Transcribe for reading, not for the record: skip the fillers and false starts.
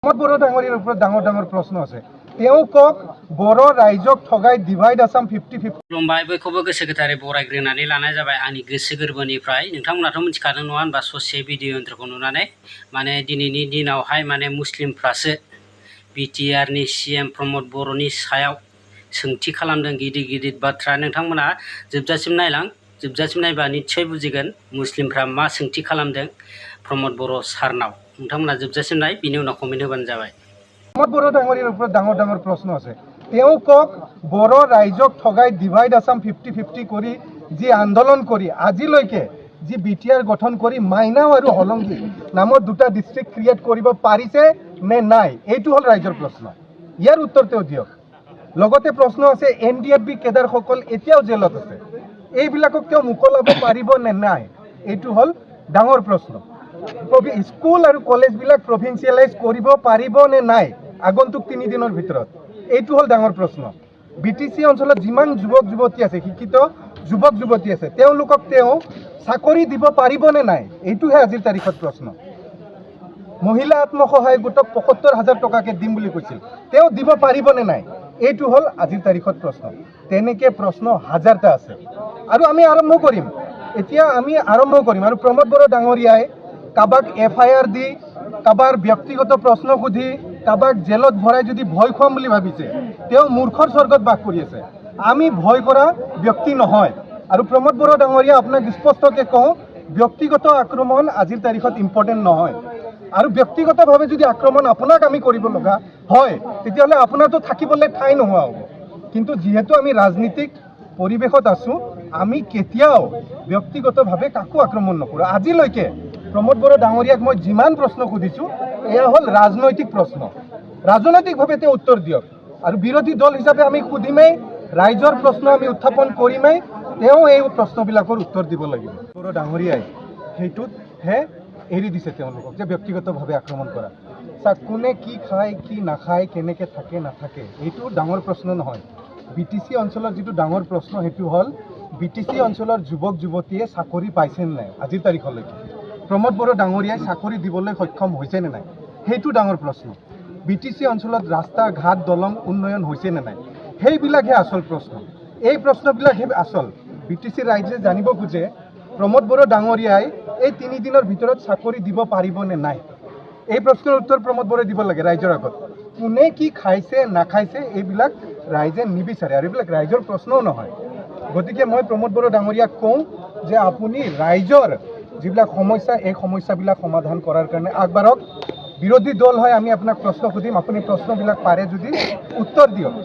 প্ৰমোদ বড়ো ডাঙৰীয়াৰ ওপৰত ডাঙৰ ডাঙৰ প্ৰশ্ন আছে। তেওঁ কওক বড়ো ৰাইজক ঠগাই ডিভাইড আসাম 50-50। खुलुमबाय बयखौबो गोसो गोथारै बरायग्रोनानै लानाय जाबाय आंनि गोसो गोरबोनिफ्राय। नोंथांमोनाथ' मिथिखादों नङा होनबा ससे भिडिअ इन्ट्र'खौ नुनानै माने दिनैनि दिनावहाय माने मुस्लिमफ्रासो बिटिआरनि CM प्रमोद बर'नि सायाव सोंथि खालामदों गिदिर गिदिर बाथ्रा। नोंथांमोना जोबजासिम नायलां, जोबजासिम नायबा निस्सय बुजिगोन मुस्लिमफ्रा मा सोंथि खालामदों प्रमोद बर' सारनाव। नोंथांमोना जोबजासिम नाय, बिनि उनाव कमेन्ट होबानो जाबाय। প্ৰমোদ বড়ো ডাঙৰীয়াৰ ওপৰত ডাঙৰ ডাঙৰ প্ৰশ্ন আছে। তেওঁ কওক বড়ো ৰাইজক ঠগাই ডিভাইড আসাম 50-50 কৰি যি আন্দোলন কৰি আজিলৈকে যি বিটিআৰ গঠন কৰি মাইনাও আৰু হলংগী নামৰ দুটা ডিষ্ট্ৰিক্ট ক্ৰিয়েট কৰিব পাৰিছে নে নাই, এইটো হ'ল ৰাইজৰ প্ৰশ্ন। ইয়াৰ উত্তৰ তেওঁ দিয়ক। লগতে প্ৰশ্ন আছে NDFB কেডাৰসকল এতিয়াও জেলত আছে, এইবিলাকক তেওঁ মোকলাব পাৰিব নে নাই, এইটো হ'ল ডাঙৰ প্ৰশ্ন। স্কুল আৰু কলেজবিলাক প্ৰভিন্সিয়েলাইজ কৰিব পাৰিব নে নাই আগন্তুক 3 দিনৰ ভিতৰত, এইটো হ'ল ডাঙৰ প্ৰশ্ন। BTC অঞ্চলত যিমান যুৱক যুৱতী আছে, শিক্ষিত যুৱক যুৱতী আছে, তেওঁলোকক তেওঁ চাকৰি দিব পাৰিব নে নাই, এইটোহে আজিৰ তাৰিখত প্ৰশ্ন। মহিলা আত্মসহায়ক গোটক ৭৫,০০০ টকাকে দিম বুলি কৈছিল, তেওঁ দিব পাৰিব নে নাই, এইটো হ'ল আজিৰ তাৰিখত প্ৰশ্ন। তেনেকৈ প্ৰশ্ন হাজাৰটা আছে আৰু আমি আৰম্ভ কৰিম, এতিয়া আমি আৰম্ভ কৰিম। আৰু প্ৰমোদ বড়ো ডাঙৰীয়াই কাৰোবাক FIR দি, কাৰোবাৰ ব্যক্তিগত প্ৰশ্ন সুধি, কাৰোবাক জেলত ভৰাই যদি ভয় খুৱাম বুলি ভাবিছে, তেওঁ মূৰ্খৰ স্বৰ্গত বাস কৰি আছে। আমি ভয় কৰা ব্যক্তি নহয়। আৰু প্ৰমোদ বড়ো ডাঙৰীয়া আপোনাক স্পষ্টকৈ কওঁ, ব্যক্তিগত আক্ৰমণ আজিৰ তাৰিখত ইম্পৰ্টেণ্ট নহয়। আৰু ব্যক্তিগতভাৱে যদি আক্ৰমণ আপোনাক আমি কৰিব লগা হয়, তেতিয়াহ'লে আপোনাৰতো থাকিবলৈ ঠাই নোহোৱা হ'ব। কিন্তু যিহেতু আমি ৰাজনীতিক পৰিৱেশত আছোঁ, আমি কেতিয়াও ব্যক্তিগতভাৱে কাকো আক্ৰমণ নকৰোঁ। আজিলৈকে প্ৰমোদ বড়ো ডাঙৰীয়াক মই যিমান প্ৰশ্ন সুধিছোঁ, এয়া হ'ল ৰাজনৈতিক প্ৰশ্ন। ৰাজনৈতিকভাৱে তেওঁ উত্তৰ দিয়ক। আৰু বিৰোধী দল হিচাপে আমি সুধিমেই, ৰাইজৰ প্ৰশ্ন আমি উত্থাপন কৰিমেই, তেওঁ এই প্ৰশ্নবিলাকৰ উত্তৰ দিব লাগিব। বড়ো ডাঙৰীয়াই সেইটোতহে এৰি দিছে তেওঁলোকক, যে ব্যক্তিগতভাৱে আক্ৰমণ কৰা। চাওক, কোনে কি খায় কি নাখায়, কেনেকৈ থাকে নাথাকে, এইটো ডাঙৰ প্ৰশ্ন নহয়। BTC অঞ্চলৰ যিটো ডাঙৰ প্ৰশ্ন, সেইটো হ'ল BTC অঞ্চলৰ যুৱক যুৱতীয়ে চাকৰি পাইছে নে নাই আজিৰ তাৰিখলৈকে। প্ৰমোদ বড়ো ডাঙৰীয়াই চাকৰি দিবলৈ সক্ষম হৈছে নে নাই, সেইটো ডাঙৰ প্ৰশ্ন। BTC অঞ্চলত ৰাস্তা ঘাট দলং উন্নয়ন হৈছে নে নাই, সেইবিলাকহে আচল প্ৰশ্ন। এই প্ৰশ্নবিলাকহে আচল। BTC ৰাইজে জানিব খোজে প্ৰমোদ বড়ো ডাঙৰীয়াই এই 3 দিনৰ ভিতৰত চাকৰি দিব পাৰিব নে নাই। এই প্ৰশ্নৰ উত্তৰ প্ৰমোদ বড়োই দিব লাগে ৰাইজৰ আগত। কোনে কি খাইছে নাখাইছে এইবিলাক ৰাইজে নিবিচাৰে, আৰু এইবিলাক ৰাইজৰ প্ৰশ্নও নহয়। গতিকে মই প্ৰমোদ বড়ো ডাঙৰীয়াক কওঁ যে আপুনি ৰাইজৰ যিবিলাক সমস্যা, এই সমস্যাবিলাক সমাধান কৰাৰ কাৰণে আগবাঢ়ক। বিৰোধী দল হয়, আমি আপোনাক প্ৰশ্ন সুধিম, আপুনি প্ৰশ্নবিলাক পাৰে যদি উত্তৰ দিয়ক।